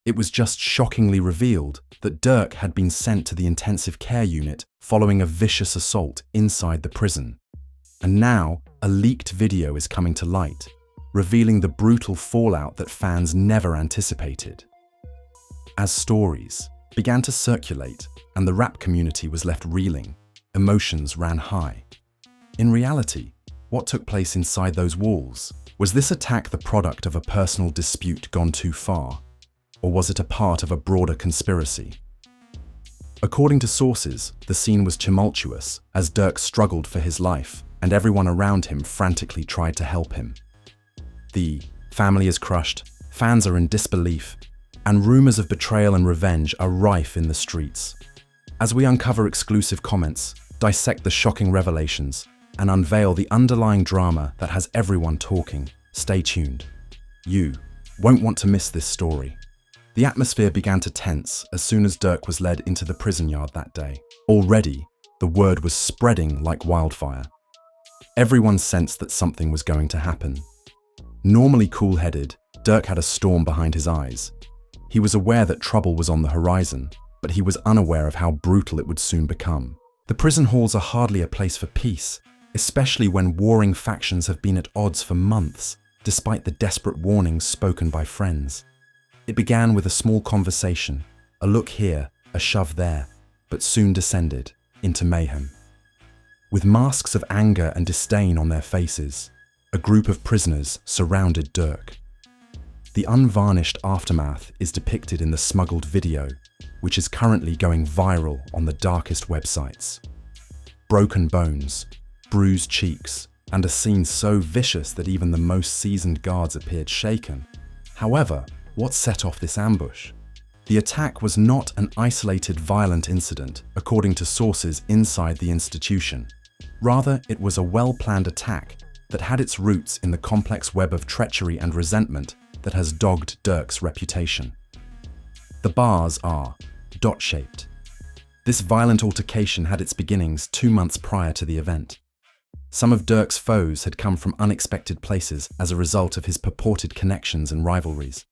It was just shockingly revealed that Durk had been sent to the intensive care unit following a vicious assault inside the prison. And now, a leaked video is coming to light, revealing the brutal fallout that fans never anticipated. As stories began to circulate and the rap community was left reeling, emotions ran high. In reality, what took place inside those walls? Was this attack the product of a personal dispute gone too far? Or was it a part of a broader conspiracy? According to sources, the scene was tumultuous as Durk struggled for his life and everyone around him frantically tried to help him. The family is crushed, fans are in disbelief, and rumors of betrayal and revenge are rife in the streets. As we uncover exclusive comments, dissect the shocking revelations, and unveil the underlying drama that has everyone talking, stay tuned. You won't want to miss this story. The atmosphere began to tense as soon as Durk was led into the prison yard that day. Already, the word was spreading like wildfire. Everyone sensed that something was going to happen. Normally cool-headed, Durk had a storm behind his eyes. He was aware that trouble was on the horizon, but he was unaware of how brutal it would soon become. The prison halls are hardly a place for peace, especially when warring factions have been at odds for months, despite the desperate warnings spoken by friends. It began with a small conversation, a look here, a shove there, but soon descended into mayhem. With masks of anger and disdain on their faces, a group of prisoners surrounded Durk. The unvarnished aftermath is depicted in the smuggled video, which is currently going viral on the darkest websites. Broken bones, bruised cheeks, and a scene so vicious that even the most seasoned guards appeared shaken. However, what set off this ambush? The attack was not an isolated violent incident, according to sources inside the institution. Rather, it was a well-planned attack that had its roots in the complex web of treachery and resentment that has dogged Durk's reputation. The bars are dot-shaped. This violent altercation had its beginnings 2 months prior to the event. Some of Durk's foes had come from unexpected places as a result of his purported connections and rivalries.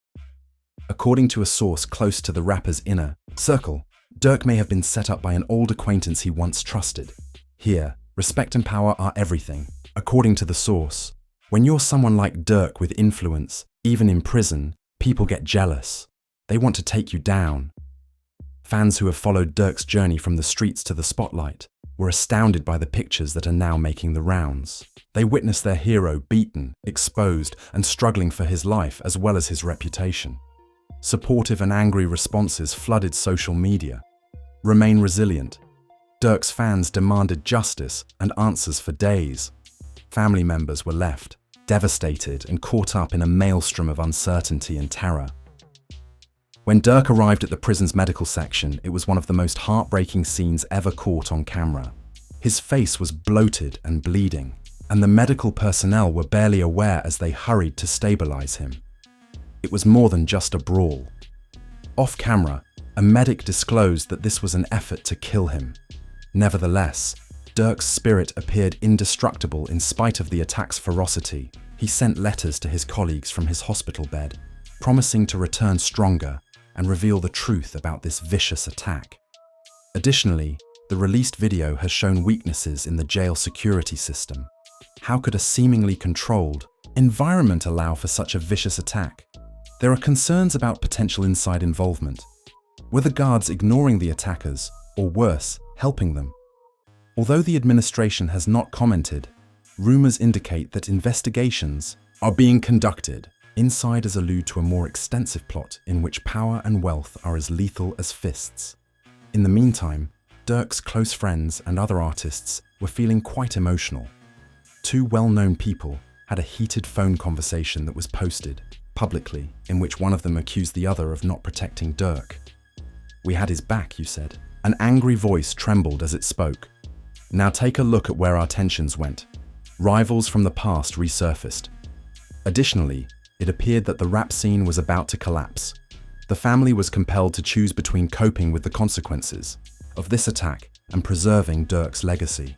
According to a source close to the rapper's inner circle, Durk may have been set up by an old acquaintance he once trusted. Here, respect and power are everything. According to the source, when you're someone like Durk with influence, even in prison, people get jealous. They want to take you down. Fans who have followed Durk's journey from the streets to the spotlight were astounded by the pictures that are now making the rounds. They witnessed their hero beaten, exposed, and struggling for his life as well as his reputation. Supportive and angry responses flooded social media. Remain resilient. Durk's fans demanded justice and answers for days. Family members were left, devastated and caught up in a maelstrom of uncertainty and terror. When Durk arrived at the prison's medical section, it was one of the most heartbreaking scenes ever caught on camera. His face was bloated and bleeding, and the medical personnel were barely aware as they hurried to stabilize him. It was more than just a brawl. Off camera, a medic disclosed that this was an effort to kill him. Nevertheless, Durk's spirit appeared indestructible in spite of the attack's ferocity. He sent letters to his colleagues from his hospital bed, promising to return stronger and reveal the truth about this vicious attack. Additionally, the released video has shown weaknesses in the jail security system. How could a seemingly controlled environment allow for such a vicious attack? There are concerns about potential inside involvement. Were the guards ignoring the attackers, or worse, helping them? Although the administration has not commented, rumors indicate that investigations are being conducted. Insiders allude to a more extensive plot in which power and wealth are as lethal as fists. In the meantime, Durk's close friends and other artists were feeling quite emotional. Two well-known people had a heated phone conversation that was posted publicly, in which one of them accused the other of not protecting Durk. "We had his back," you said. An angry voice trembled as it spoke. Now take a look at where our tensions went. Rivals from the past resurfaced. Additionally, it appeared that the rap scene was about to collapse. The family was compelled to choose between coping with the consequences of this attack and preserving Durk's legacy.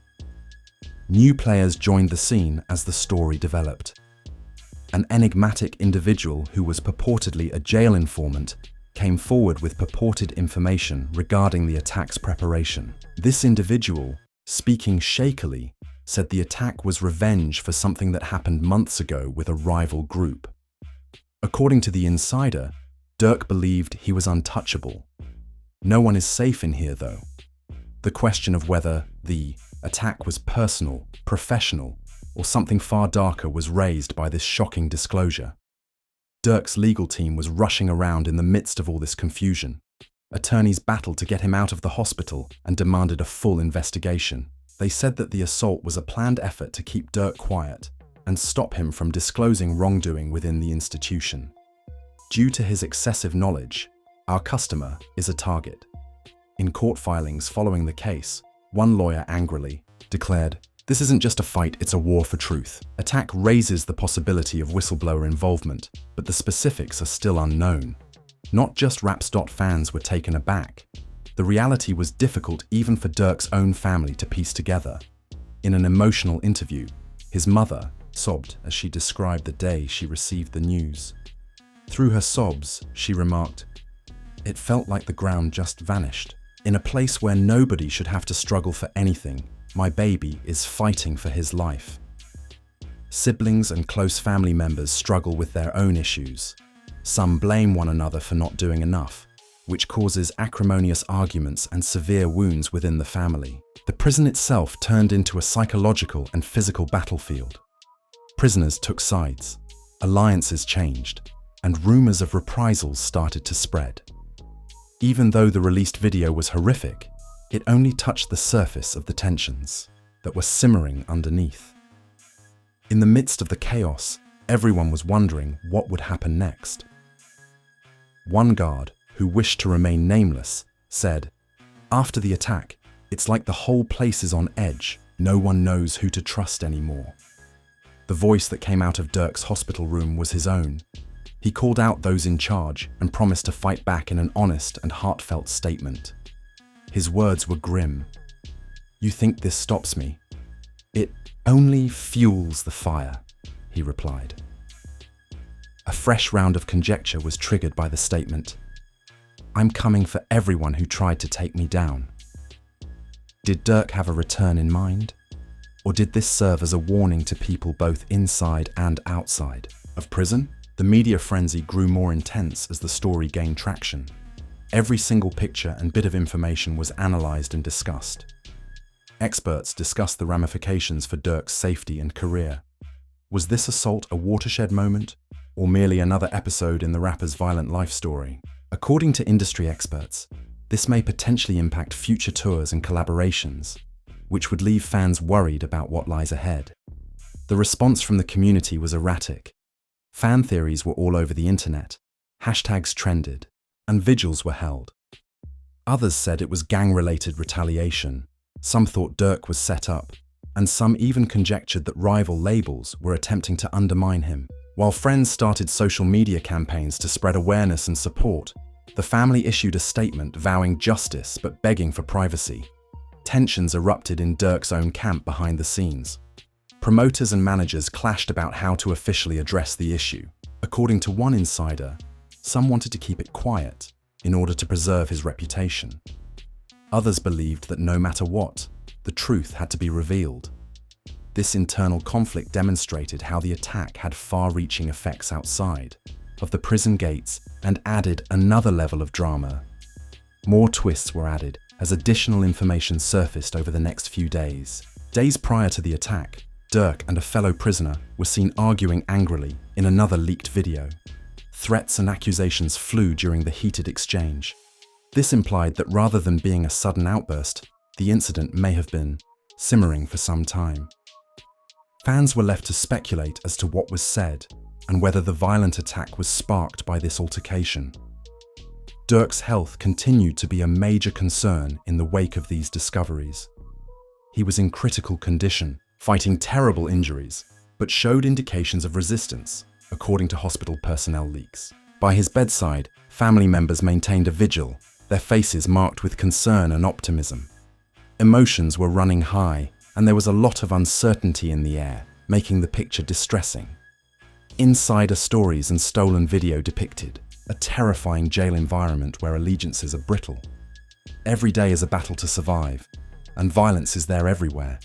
New players joined the scene as the story developed. An enigmatic individual who was purportedly a jail informant came forward with purported information regarding the attack's preparation. This individual, speaking shakily, said the attack was revenge for something that happened months ago with a rival group. According to the insider, Durk believed he was untouchable. No one is safe in here, though. The question of whether the attack was personal, professional, or something far darker was raised by this shocking disclosure. Durk's legal team was rushing around in the midst of all this confusion. Attorneys battled to get him out of the hospital and demanded a full investigation. They said that the assault was a planned effort to keep Durk quiet and stop him from disclosing wrongdoing within the institution. Due to his excessive knowledge, our customer is a target. In court filings following the case, one lawyer angrily declared, "This isn't just a fight, it's a war for truth." Attack raises the possibility of whistleblower involvement, but the specifics are still unknown. Not just Raps. Fans were taken aback. The reality was difficult even for Durk's own family to piece together. In an emotional interview, his mother sobbed as she described the day she received the news. Through her sobs, she remarked, "It felt like the ground just vanished. In a place where nobody should have to struggle for anything, my baby is fighting for his life." Siblings and close family members struggle with their own issues. Some blame one another for not doing enough, which causes acrimonious arguments and severe wounds within the family. The prison itself turned into a psychological and physical battlefield. Prisoners took sides, alliances changed, and rumors of reprisals started to spread. Even though the released video was horrific, it only touched the surface of the tensions that were simmering underneath. In the midst of the chaos, everyone was wondering what would happen next. One guard, who wished to remain nameless, said, "After the attack, it's like the whole place is on edge. No one knows who to trust anymore." The voice that came out of Durk's hospital room was his own. He called out those in charge and promised to fight back in an honest and heartfelt statement. His words were grim. "You think this stops me? It only fuels the fire," he replied. A fresh round of conjecture was triggered by the statement, "I'm coming for everyone who tried to take me down." Did Durk have a return in mind? Or did this serve as a warning to people both inside and outside of prison? The media frenzy grew more intense as the story gained traction. Every single picture and bit of information was analyzed and discussed. Experts discussed the ramifications for Durk's safety and career. Was this assault a watershed moment, or merely another episode in the rapper's violent life story? According to industry experts, this may potentially impact future tours and collaborations, which would leave fans worried about what lies ahead. The response from the community was erratic. Fan theories were all over the internet, hashtags trended, and vigils were held. Others said it was gang-related retaliation. Some thought Durk was set up, and some even conjectured that rival labels were attempting to undermine him. While friends started social media campaigns to spread awareness and support, the family issued a statement vowing justice but begging for privacy. Tensions erupted in Durk's own camp behind the scenes. Promoters and managers clashed about how to officially address the issue. According to one insider, some wanted to keep it quiet in order to preserve his reputation. Others believed that no matter what, the truth had to be revealed. This internal conflict demonstrated how the attack had far-reaching effects outside of the prison gates and added another level of drama. More twists were added as additional information surfaced over the next few days. Days prior to the attack, Durk and a fellow prisoner were seen arguing angrily in another leaked video. Threats and accusations flew during the heated exchange. This implied that rather than being a sudden outburst, the incident may have been simmering for some time. Fans were left to speculate as to what was said and whether the violent attack was sparked by this altercation. Durk's health continued to be a major concern in the wake of these discoveries. He was in critical condition, fighting terrible injuries, but showed indications of resistance, according to hospital personnel leaks. By his bedside, family members maintained a vigil, their faces marked with concern and optimism. Emotions were running high, and there was a lot of uncertainty in the air, making the picture distressing. Insider stories and stolen video depicted a terrifying jail environment where allegiances are brittle. Every day is a battle to survive, and violence is there everywhere.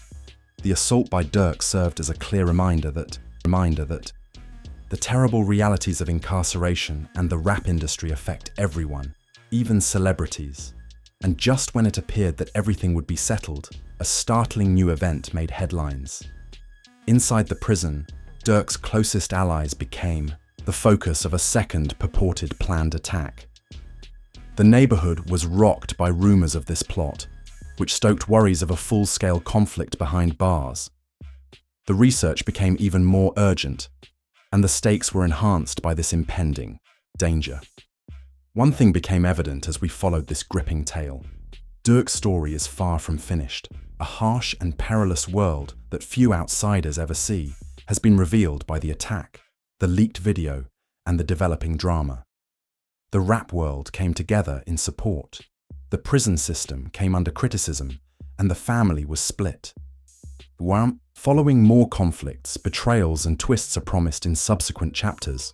The assault by Durk served as a clear reminder that the terrible realities of incarceration and the rap industry affect everyone, even celebrities. And just when it appeared that everything would be settled, a startling new event made headlines. Inside the prison, Durk's closest allies became the focus of a second purported planned attack. The neighborhood was rocked by rumors of this plot, which stoked worries of a full-scale conflict behind bars. The research became even more urgent, and the stakes were enhanced by this impending danger. One thing became evident as we followed this gripping tale. Durk's story is far from finished. A harsh and perilous world that few outsiders ever see has been revealed by the attack, the leaked video, and the developing drama. The rap world came together in support. The prison system came under criticism, and the family was split. Following more conflicts, betrayals, and twists are promised in subsequent chapters.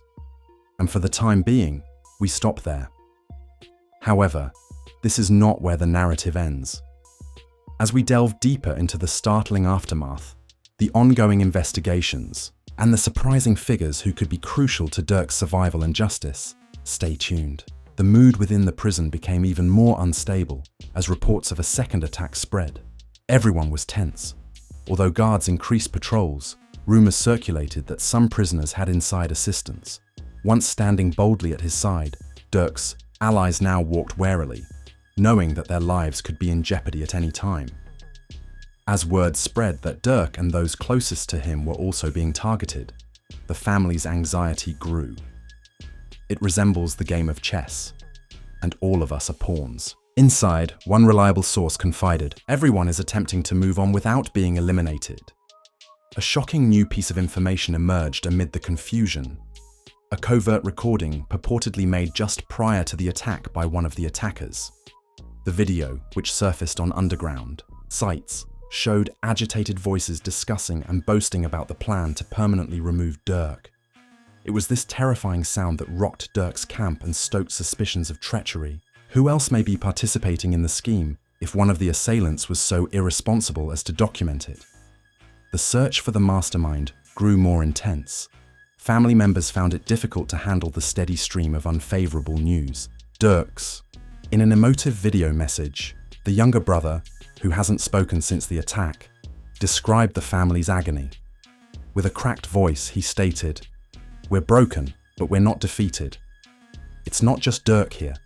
And for the time being, we stop there. However, this is not where the narrative ends. As we delve deeper into the startling aftermath, the ongoing investigations, and the surprising figures who could be crucial to Durk's survival and justice, stay tuned. The mood within the prison became even more unstable as reports of a second attack spread. Everyone was tense. Although guards increased patrols, rumors circulated that some prisoners had inside assistance. Once standing boldly at his side, Durk's allies now walked warily, knowing that their lives could be in jeopardy at any time. As word spread that Durk and those closest to him were also being targeted, the family's anxiety grew. It resembles the game of chess, and all of us are pawns. Inside, one reliable source confided, everyone is attempting to move on without being eliminated. A shocking new piece of information emerged amid the confusion. A covert recording purportedly made just prior to the attack by one of the attackers. The video, which surfaced on underground sites, showed agitated voices discussing and boasting about the plan to permanently remove Durk. It was this terrifying sound that rocked Durk's camp and stoked suspicions of treachery. Who else may be participating in the scheme if one of the assailants was so irresponsible as to document it? The search for the mastermind grew more intense. Family members found it difficult to handle the steady stream of unfavorable news. Durk's. In an emotive video message, the younger brother, who hasn't spoken since the attack, described the family's agony. With a cracked voice, he stated, "We're broken, but we're not defeated. It's not just Durk here.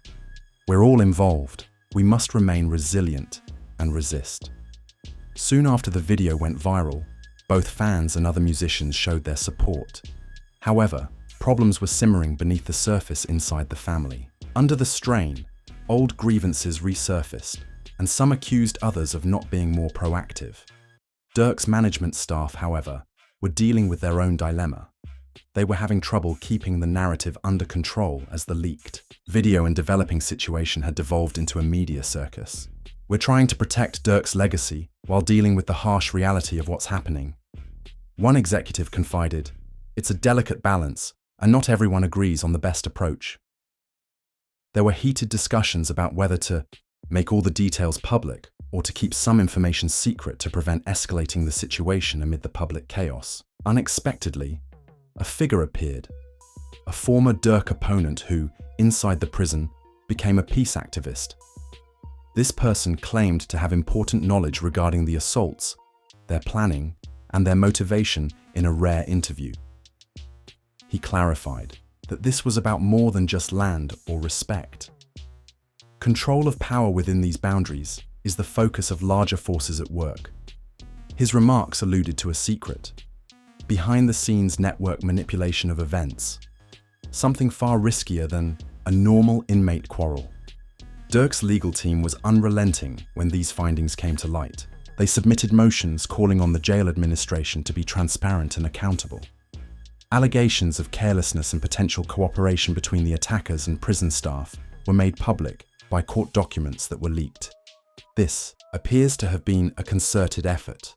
We're all involved. We must remain resilient and resist." Soon after the video went viral, both fans and other musicians showed their support. However, problems were simmering beneath the surface inside the family. Under the strain, old grievances resurfaced, and some accused others of not being more proactive. Durk's management staff, however, were dealing with their own dilemma. They were having trouble keeping the narrative under control as the leaked video and developing situation had devolved into a media circus. "We're trying to protect Durk's legacy while dealing with the harsh reality of what's happening." One executive confided, "It's a delicate balance, and not everyone agrees on the best approach." There were heated discussions about whether to make all the details public or to keep some information secret to prevent escalating the situation amid the public chaos. Unexpectedly, a figure appeared, a former Durk opponent who, inside the prison, became a peace activist. This person claimed to have important knowledge regarding the assaults, their planning, and their motivation in a rare interview. He clarified that this was about more than just land or respect. Control of power within these boundaries is the focus of larger forces at work. His remarks alluded to a secret, behind-the-scenes network manipulation of events, something far riskier than a normal inmate quarrel. Durk's legal team was unrelenting when these findings came to light. They submitted motions calling on the jail administration to be transparent and accountable. Allegations of carelessness and potential cooperation between the attackers and prison staff were made public by court documents that were leaked. This appears to have been a concerted effort.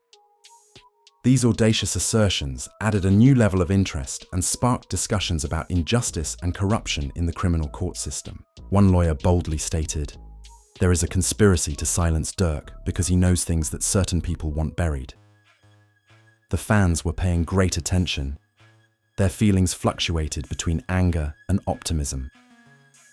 These audacious assertions added a new level of interest and sparked discussions about injustice and corruption in the criminal court system. One lawyer boldly stated, "There is a conspiracy to silence Durk because he knows things that certain people want buried." The fans were paying great attention. Their feelings fluctuated between anger and optimism.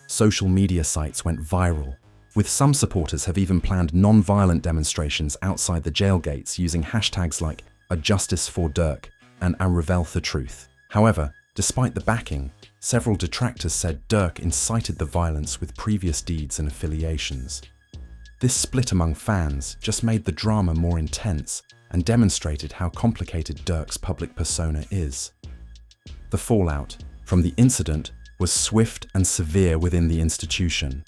Social media sites went viral, with some supporters have even planned non-violent demonstrations outside the jail gates using hashtags like "A Justice for Durk" and "A Reveal the Truth." However, despite the backing, several detractors said Durk incited the violence with previous deeds and affiliations. This split among fans just made the drama more intense and demonstrated how complicated Durk's public persona is. The fallout from the incident was swift and severe within the institution.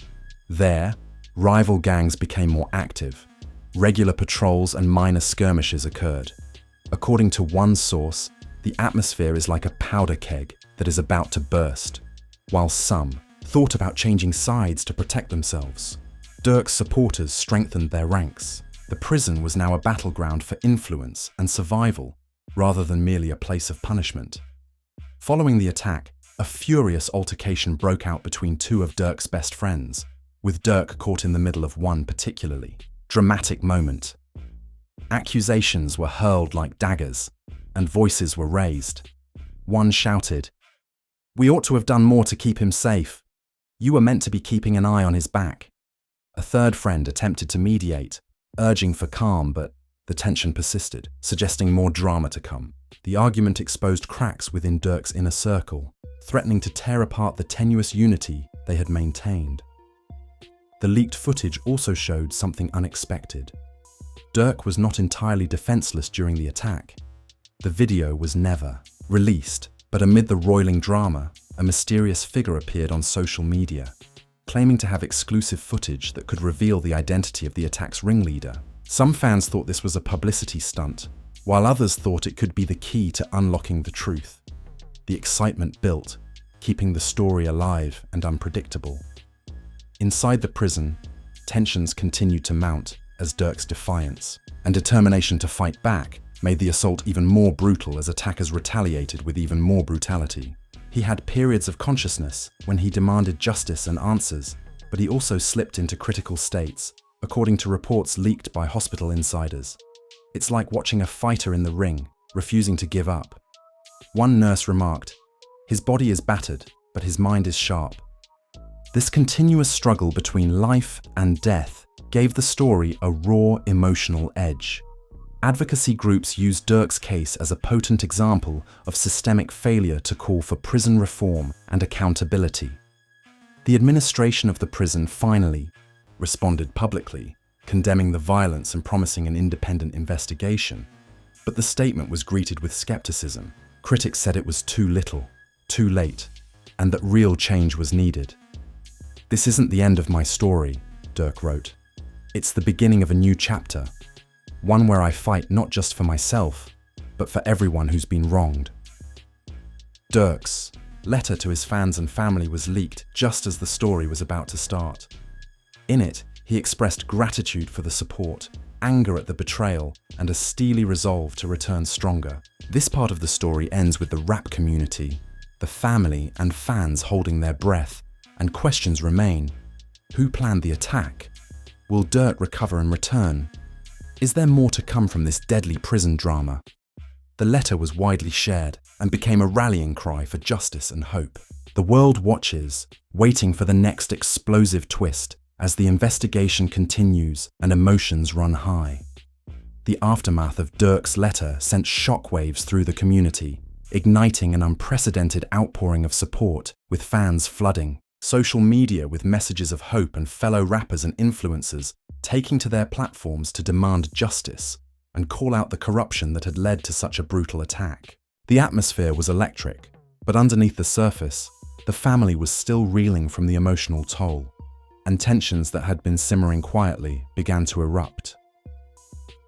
There, rival gangs became more active. Regular patrols and minor skirmishes occurred. According to one source, the atmosphere is like a powder keg that is about to burst, while some thought about changing sides to protect themselves. Durk's supporters strengthened their ranks. The prison was now a battleground for influence and survival, rather than merely a place of punishment. Following the attack, a furious altercation broke out between two of Durk's best friends, with Durk caught in the middle of one particularly dramatic moment. Accusations were hurled like daggers, and voices were raised. One shouted, "We ought to have done more to keep him safe. You were meant to be keeping an eye on his back." A third friend attempted to mediate, urging for calm, but the tension persisted, suggesting more drama to come. The argument exposed cracks within Durk's inner circle, threatening to tear apart the tenuous unity they had maintained. The leaked footage also showed something unexpected. Durk was not entirely defenseless during the attack. The video was never released, but amid the roiling drama, a mysterious figure appeared on social media, claiming to have exclusive footage that could reveal the identity of the attack's ringleader. Some fans thought this was a publicity stunt, while others thought it could be the key to unlocking the truth. The excitement built, keeping the story alive and unpredictable. Inside the prison, tensions continued to mount as Durk's defiance and determination to fight back made the assault even more brutal as attackers retaliated with even more brutality. He had periods of consciousness when he demanded justice and answers, but he also slipped into critical states, according to reports leaked by hospital insiders. "It's like watching a fighter in the ring, refusing to give up." One nurse remarked, "His body is battered, but his mind is sharp." This continuous struggle between life and death gave the story a raw emotional edge. Advocacy groups used Durk's case as a potent example of systemic failure to call for prison reform and accountability. The administration of the prison finally responded publicly, condemning the violence and promising an independent investigation. But the statement was greeted with skepticism. Critics said it was too little, too late, and that real change was needed. "This isn't the end of my story," Durk wrote. "It's the beginning of a new chapter, one where I fight not just for myself, but for everyone who's been wronged." Durk's letter to his fans and family was leaked just as the story was about to start. In it, he expressed gratitude for the support, anger at the betrayal, and a steely resolve to return stronger. This part of the story ends with the rap community, the family and fans holding their breath, and questions remain. Who planned the attack? Will Durk recover and return? Is there more to come from this deadly prison drama? The letter was widely shared and became a rallying cry for justice and hope. The world watches, waiting for the next explosive twist as the investigation continues and emotions run high. The aftermath of Durk's letter sent shockwaves through the community, igniting an unprecedented outpouring of support, with fans flooding social media with messages of hope and fellow rappers and influencers taking to their platforms to demand justice and call out the corruption that had led to such a brutal attack. The atmosphere was electric, but underneath the surface, the family was still reeling from the emotional toll, and tensions that had been simmering quietly began to erupt.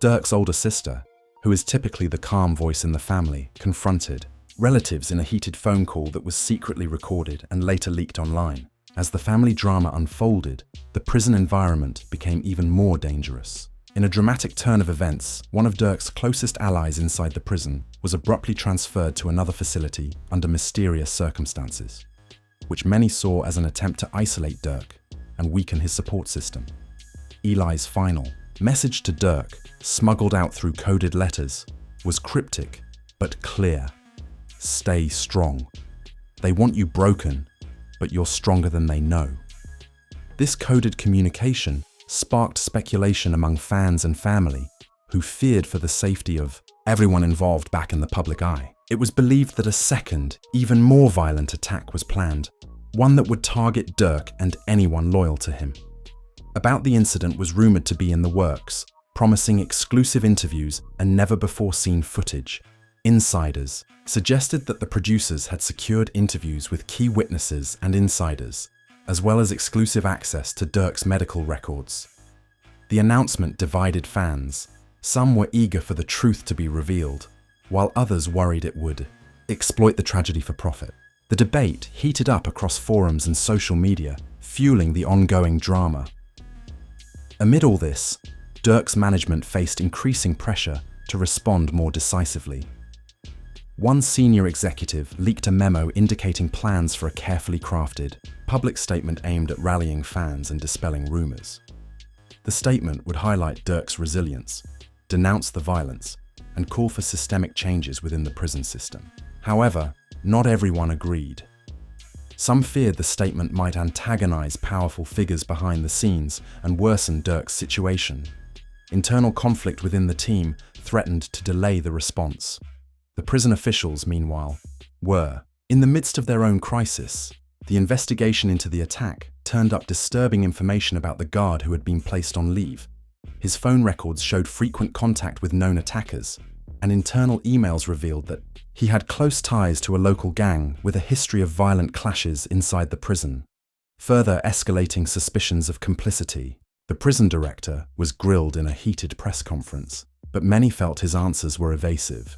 Durk's older sister, who is typically the calm voice in the family, confronted relatives in a heated phone call that was secretly recorded and later leaked online. As the family drama unfolded, the prison environment became even more dangerous. In a dramatic turn of events, one of Durk's closest allies inside the prison was abruptly transferred to another facility under mysterious circumstances, which many saw as an attempt to isolate Durk and weaken his support system. Eli's final message to Durk, smuggled out through coded letters, was cryptic but clear. Stay strong. They want you broken, but you're stronger than they know. This coded communication sparked speculation among fans and family, who feared for the safety of everyone involved back in the public eye. It was believed that a second, even more violent attack was planned, one that would target Durk and anyone loyal to him. About the incident was rumored to be in the works, promising exclusive interviews and never-before-seen footage. Insiders suggested that the producers had secured interviews with key witnesses and insiders, as well as exclusive access to Durk's medical records. The announcement divided fans. Some were eager for the truth to be revealed, while others worried it would exploit the tragedy for profit. The debate heated up across forums and social media, fueling the ongoing drama. Amid all this, Durk's management faced increasing pressure to respond more decisively. One senior executive leaked a memo indicating plans for a carefully crafted, public statement aimed at rallying fans and dispelling rumors. The statement would highlight Durk's resilience, denounce the violence, and call for systemic changes within the prison system. However, not everyone agreed. Some feared the statement might antagonize powerful figures behind the scenes and worsen Durk's situation. Internal conflict within the team threatened to delay the response. The prison officials, meanwhile, were in the midst of their own crisis. The investigation into the attack turned up disturbing information about the guard who had been placed on leave. His phone records showed frequent contact with known attackers, and internal emails revealed that he had close ties to a local gang with a history of violent clashes inside the prison, further escalating suspicions of complicity. The prison director was grilled in a heated press conference, but many felt his answers were evasive.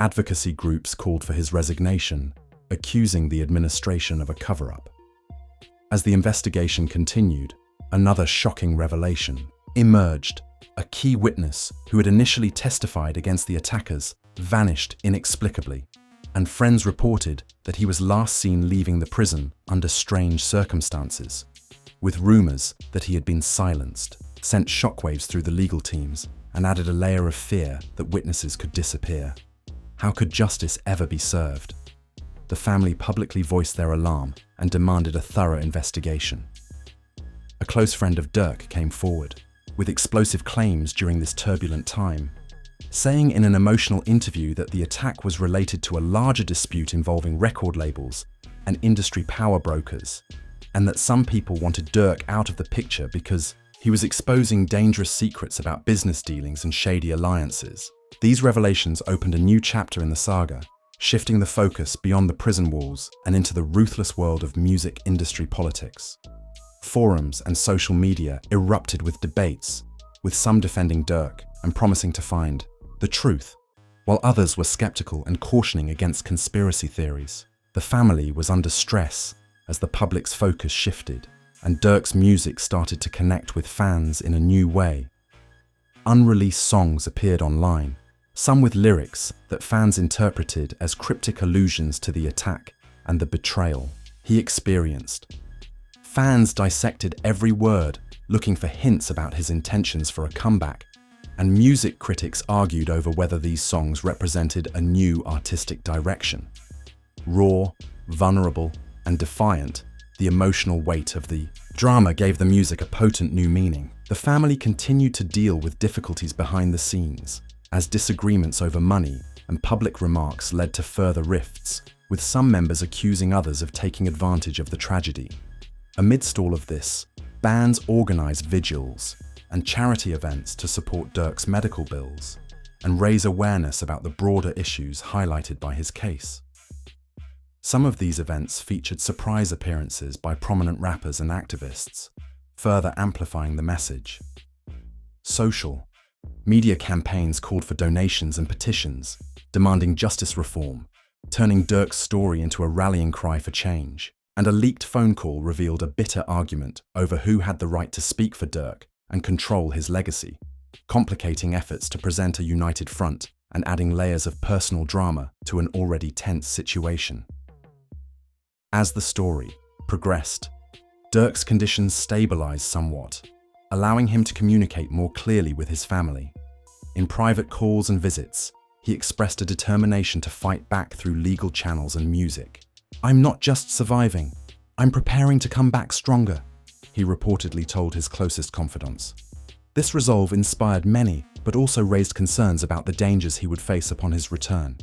Advocacy groups called for his resignation, accusing the administration of a cover-up. As the investigation continued, another shocking revelation emerged. A key witness who had initially testified against the attackers vanished inexplicably, and friends reported that he was last seen leaving the prison under strange circumstances, with rumors that he had been silenced, sent shockwaves through the legal teams, and added a layer of fear that witnesses could disappear. How could justice ever be served? The family publicly voiced their alarm and demanded a thorough investigation. A close friend of Durk came forward, with explosive claims during this turbulent time, saying in an emotional interview that the attack was related to a larger dispute involving record labels and industry power brokers, and that some people wanted Durk out of the picture because he was exposing dangerous secrets about business dealings and shady alliances. These revelations opened a new chapter in the saga, shifting the focus beyond the prison walls and into the ruthless world of music industry politics. Forums and social media erupted with debates, with some defending Durk and promising to find the truth, while others were skeptical and cautioning against conspiracy theories. The family was under stress as the public's focus shifted, and Durk's music started to connect with fans in a new way. Unreleased songs appeared online, some with lyrics that fans interpreted as cryptic allusions to the attack and the betrayal he experienced. Fans dissected every word, looking for hints about his intentions for a comeback, and music critics argued over whether these songs represented a new artistic direction. Raw, vulnerable, and defiant, the emotional weight of the drama gave the music a potent new meaning. The family continued to deal with difficulties behind the scenes, as disagreements over money and public remarks led to further rifts, with some members accusing others of taking advantage of the tragedy. Amidst all of this, bands organized vigils and charity events to support Durk's medical bills and raise awareness about the broader issues highlighted by his case. Some of these events featured surprise appearances by prominent rappers and activists, further amplifying the message. Social media campaigns called for donations and petitions, demanding justice reform, turning Durk's story into a rallying cry for change. And a leaked phone call revealed a bitter argument over who had the right to speak for Durk and control his legacy. complicating efforts to present a united front and adding layers of personal drama to an already tense situation. As the story progressed, Durk's conditions stabilized somewhat, allowing him to communicate more clearly with his family. In private calls and visits, he expressed a determination to fight back through legal channels and music. "I'm not just surviving, I'm preparing to come back stronger," he reportedly told his closest confidants. This resolve inspired many, but also raised concerns about the dangers he would face upon his return.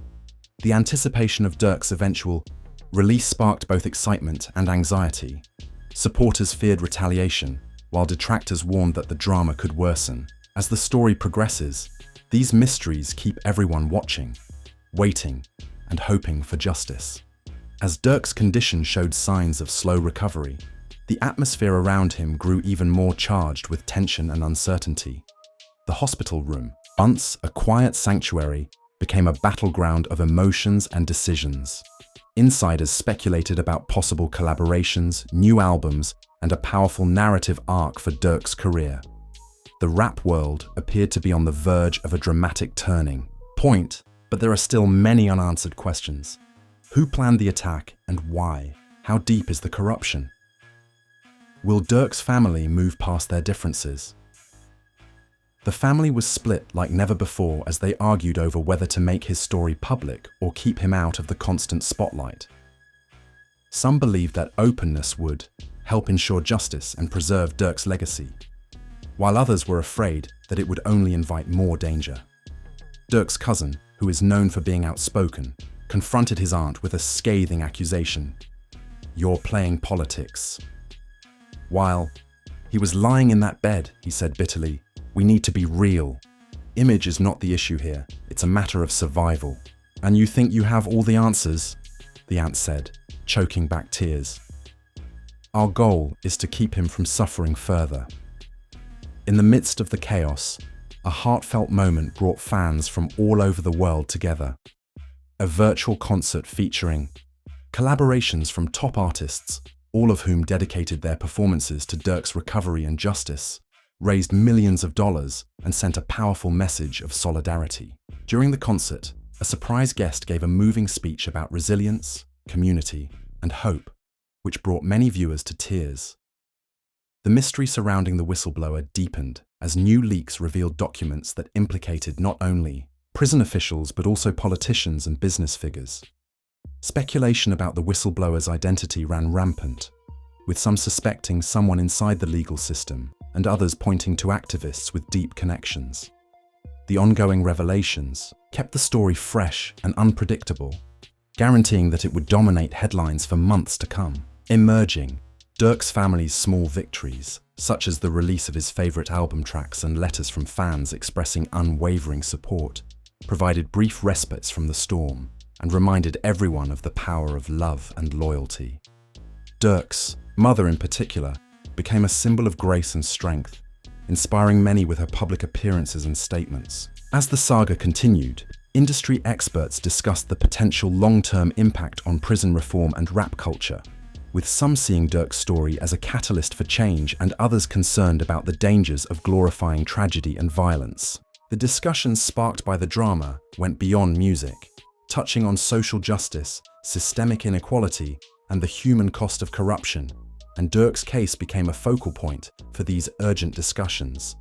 The anticipation of Durk's eventual release sparked both excitement and anxiety. Supporters feared retaliation, while detractors warned that the drama could worsen. As the story progresses, these mysteries keep everyone watching, waiting, and hoping for justice. As Durk's condition showed signs of slow recovery, the atmosphere around him grew even more charged with tension and uncertainty. The hospital room, once a quiet sanctuary, became a battleground of emotions and decisions. Insiders speculated about possible collaborations, new albums, and a powerful narrative arc for Durk's career. The rap world appeared to be on the verge of a dramatic turning point, but there are still many unanswered questions. Who planned the attack and why? How deep is the corruption? Will Durk's family move past their differences? The family was split like never before as they argued over whether to make his story public or keep him out of the constant spotlight. Some believed that openness would help ensure justice and preserve Durk's legacy, while others were afraid that it would only invite more danger. Durk's cousin, who is known for being outspoken, confronted his aunt with a scathing accusation. "You're playing politics." While he was lying in that bed, he said bitterly, "We need to be real. Image is not the issue here, it's a matter of survival." "And you think you have all the answers?" the aunt said, choking back tears. "Our goal is to keep him from suffering further." In the midst of the chaos, a heartfelt moment brought fans from all over the world together. A virtual concert featuring collaborations from top artists, all of whom dedicated their performances to Durk's recovery and justice, raised millions of dollars and sent a powerful message of solidarity. During the concert, a surprise guest gave a moving speech about resilience, community, and hope, which brought many viewers to tears. The mystery surrounding the whistleblower deepened as new leaks revealed documents that implicated not only prison officials but also politicians and business figures. Speculation about the whistleblower's identity ran rampant, with some suspecting someone inside the legal system and others pointing to activists with deep connections. The ongoing revelations kept the story fresh and unpredictable, guaranteeing that it would dominate headlines for months to come. Emerging, Durk's family's small victories, such as the release of his favorite album tracks and letters from fans expressing unwavering support, provided brief respites from the storm and reminded everyone of the power of love and loyalty. Durk's mother in particular became a symbol of grace and strength, inspiring many with her public appearances and statements. As the saga continued, industry experts discussed the potential long-term impact on prison reform and rap culture, with some seeing Durk's story as a catalyst for change and others concerned about the dangers of glorifying tragedy and violence. The discussions sparked by the drama went beyond music, touching on social justice, systemic inequality, and the human cost of corruption, and Durk's case became a focal point for these urgent discussions.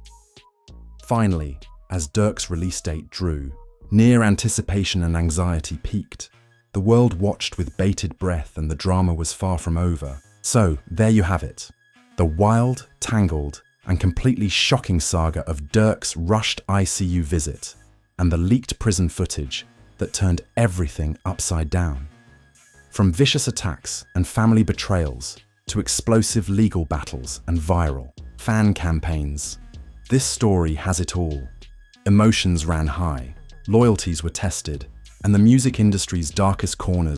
Finally, as Durk's release date drew, near anticipation and anxiety peaked. The world watched with bated breath and the drama was far from over. So, there you have it. The wild, tangled, and completely shocking saga of Durk's rushed ICU visit and the leaked prison footage that turned everything upside down. From vicious attacks and family betrayals to explosive legal battles and viral fan campaigns, this story has it all. Emotions ran high, loyalties were tested, and the music industry's darkest corners